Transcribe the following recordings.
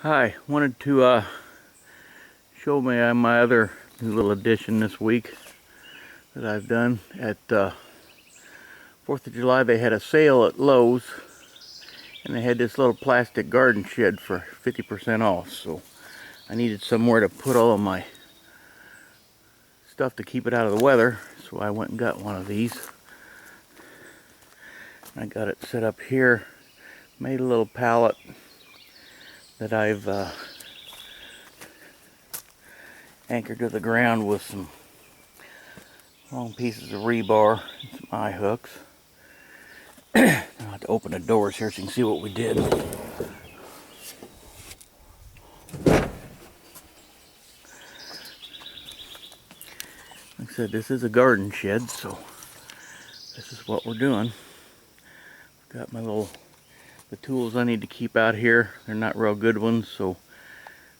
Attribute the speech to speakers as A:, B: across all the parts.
A: Hi, wanted to show my other new little addition this week that I've done. At 4th of July they had a sale at Lowe's and they had this little plastic garden shed for 50% off. So I needed somewhere to put all of my stuff to keep it out of the weather, so I went and got one of these. I got it set up here, made a little pallet that I've anchored to the ground with some long pieces of rebar and some eye hooks. I'll have to open the doors here so you can see what we did. Like I said, this is a garden shed, so this is what we're doing. Got the tools I need to keep out here. They're not real good ones, so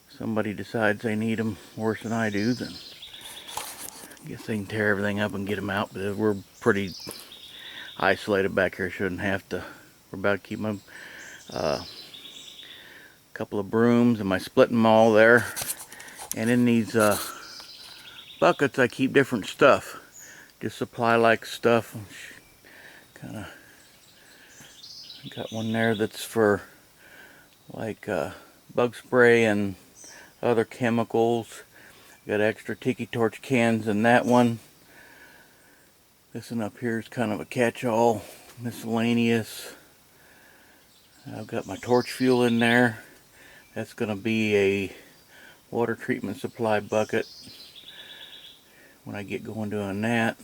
A: if somebody decides they need them worse than I do, then I guess they can tear everything up and get them out. But we're pretty isolated back here. Shouldn't have to. We're about to keep my couple of brooms and my splitting maul there. And in these buckets I keep different stuff. Just supply-like stuff. Kind of got one there that's for like bug spray and other chemicals. Got extra tiki torch cans in that one. This one up here is kind of a catch-all, miscellaneous. I've got my torch fuel in there. That's going to be a water treatment supply bucket when I get going doing that.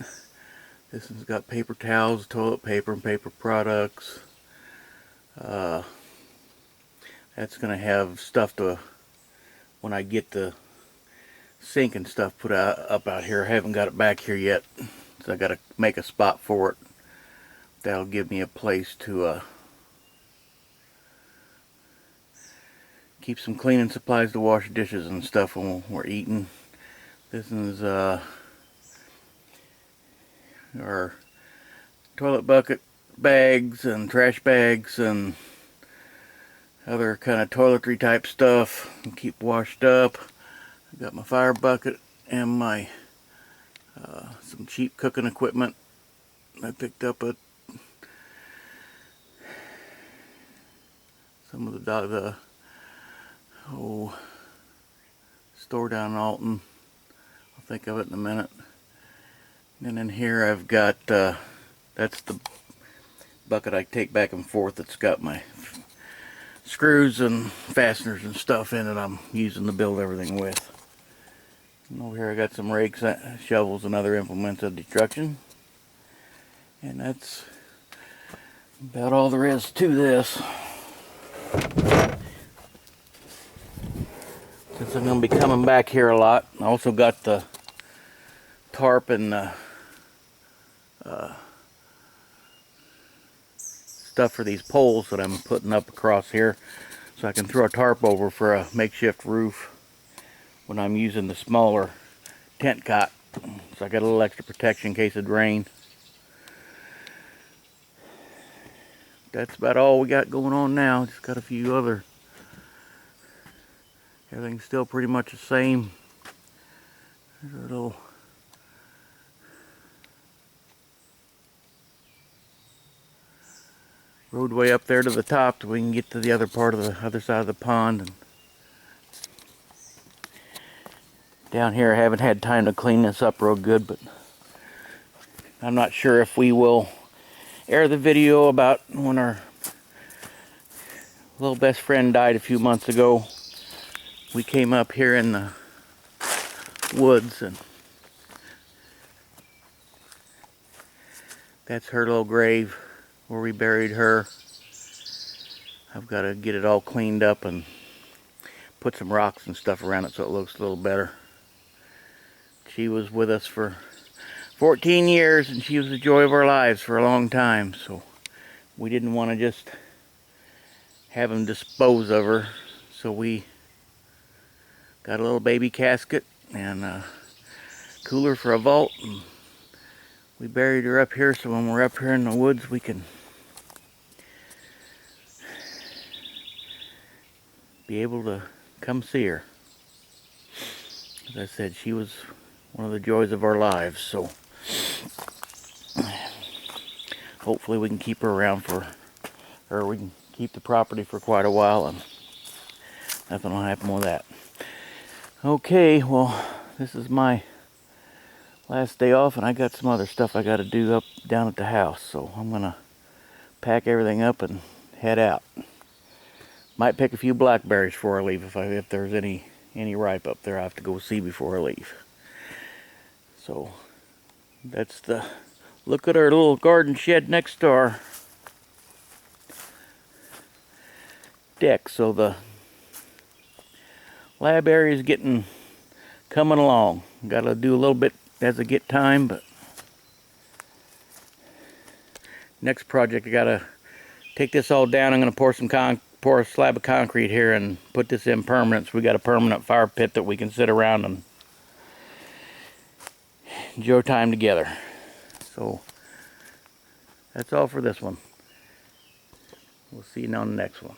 A: This one's got paper towels, toilet paper, and paper products. That's going to have stuff to, when I get the sink and stuff put up out here. I haven't got it back here yet, so I got to make a spot for it. That'll give me a place to keep some cleaning supplies to wash dishes and stuff when we're eating. This is our toilet bucket bags and trash bags and other kind of toiletry type stuff and keep washed up. I got my fire bucket and my some cheap cooking equipment I picked up at some of the store down in Alton. I'll think of it in a minute. And then in here I've got that's the bucket I take back and forth. It's got my screws and fasteners and stuff in it I'm using to build everything with. And over here I got some rakes, shovels, and other implements of destruction. And that's about all there is to this. Since I'm going to be coming back here a lot, I also got the tarp and the stuff for these poles that I'm putting up across here, so I can throw a tarp over for a makeshift roof when I'm using the smaller tent cot. So I got a little extra protection in case of rain. That's about all we got going on now. Just got a few other. Everything's still pretty much the same. There's a little roadway up there to the top so we can get to the other part of the other side of the pond. And down here I haven't had time to clean this up real good, but I'm not sure if we will air the video about when our little best friend died a few months ago. We came up here in the woods, and that's her little grave where we buried her. I've got to get it all cleaned up and put some rocks and stuff around it so it looks a little better. She was with us for 14 years and she was the joy of our lives for a long time, so we didn't want to just have them dispose of her, so we got a little baby casket and a cooler for a vault, and we buried her up here so when we're up here in the woods we can be able to come see her. As I said, she was one of the joys of our lives, so hopefully we can keep her around or we can keep the property for quite a while and nothing will happen with that. Okay, well, this is my last day off and I got some other stuff I got to do down at the house, so I'm gonna pack everything up and head out. Might pick a few blackberries before I leave if there's any ripe up there I have to go see before I leave. So that's the look at our little garden shed next to our deck. So the lab area is coming along. Got to do a little bit as I get time, but next project I got to take this all down. I'm going to pour a slab of concrete here and put this in permanent. So we got a permanent fire pit that we can sit around and enjoy time together. So that's all for this one. We'll see you on the next one.